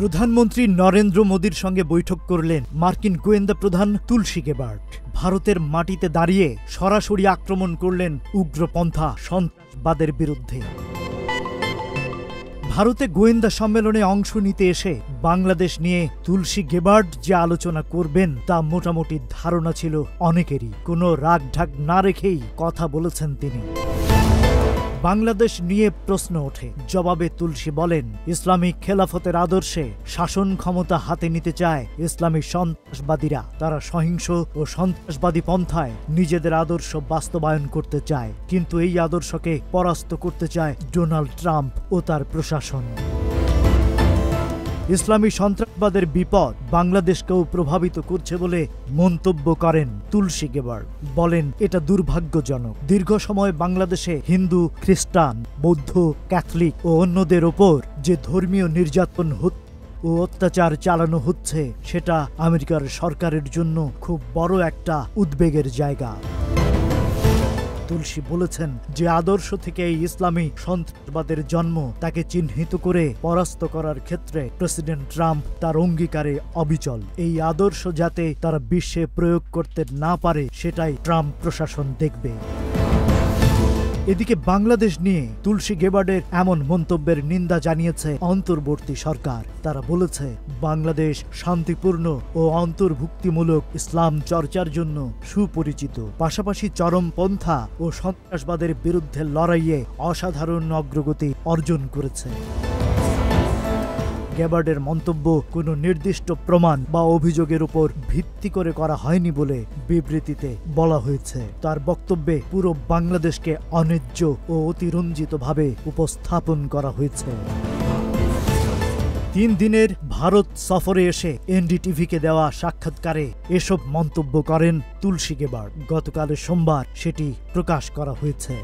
প্রধানমন্ত্রী নরেন্দ্র মোদীর সঙ্গে বৈঠক করলেন মার্কিন গোয়েন্দা প্রধান তুলসী গেবার্ট। ভারতের মাটিতে দাঁড়িয়ে সরাসরি আক্রমণ করলেন উগ্রপন্থা সন্ত্রাসবাদের বিরুদ্ধে। ভারতে গোয়েন্দা সম্মেলনে অংশ নিতে এসে বাংলাদেশ নিয়ে তুলসী গেবার্ট যে আলোচনা করবেন তা মোটামুটি ধারণা ছিল অনেকেরই। কোনো রাগঢাক না রেখেই কথা বলেছেন তিনি। বাংলাদেশ নিয়ে প্রশ্ন ওঠে, জবাবে তুলসী বলেন, ইসলামিক খেলাফতের আদর্শে শাসন ক্ষমতা হাতে নিতে চায় ইসলামী সন্ত্রাসবাদীরা। তারা সহিংস ও সন্ত্রাসবাদী পন্থায় নিজেদের আদর্শ বাস্তবায়ন করতে চায়, কিন্তু এই আদর্শকে পরাস্ত করতে চায় ডোনাল্ড ট্রাম্প ও তার প্রশাসন। ইসলামী সন্ত্রাসবাদের বিপদ বাংলাদেশকেও প্রভাবিত করছে বলে মন্তব্য করেন তুলসী গেবার্ট। বলেন, এটা দুর্ভাগ্যজনক। দীর্ঘ সময় বাংলাদেশে হিন্দু, খ্রিস্টান, বৌদ্ধ, ক্যাথলিক ও অন্যদের ওপর যে ধর্মীয় নির্যাতন ও অত্যাচার চালানো হচ্ছে, সেটা আমেরিকার সরকারের জন্য খুব বড় একটা উদ্বেগের জায়গা। তুলসী বলেছেন, যে আদর্শ থেকে এই ইসলামী সন্ত্রাসবাদের জন্ম, তাকে চিহ্নিত করে পরাস্ত করার ক্ষেত্রে প্রেসিডেন্ট ট্রাম্প তার অঙ্গীকারে অবিচল। এই আদর্শ যাতে তারা বিশ্বে প্রয়োগ করতে না পারে, সেটাই ট্রাম্প প্রশাসন দেখবে। এদিকে বাংলাদেশ নিয়ে তুলসী গেবার্টের এমন মন্তব্যের নিন্দা জানিয়েছে অন্তর্বর্তী সরকার। তারা বলেছে, বাংলাদেশ শান্তিপূর্ণ ও অন্তর্ভুক্তিমূলক ইসলাম চর্চার জন্য সুপরিচিত, পাশাপাশি চরমপন্থা ও সন্ত্রাসবাদের বিরুদ্ধে লড়াইয়ে অসাধারণ অগ্রগতি অর্জন করেছে। গেবার্টের মন্তব্য কোনো নির্দিষ্ট প্রমাণ বা অভিযোগের উপর ভিত্তি করে করা হয়নি বলে বিবৃতিতে বলা হয়েছে। তার বক্তব্যে পুরো বাংলাদেশকে অন্যায্য ও অতিরঞ্জিতভাবে উপস্থাপন করা হয়েছে। 3 দিনের ভারত সফরে এসে এনডিটিভিকে দেওয়া সাক্ষাৎকারে এসব মন্তব্য করেন তুলসী গেবার্ট। গতকাল সোমবার সেটি প্রকাশ করা হয়েছে।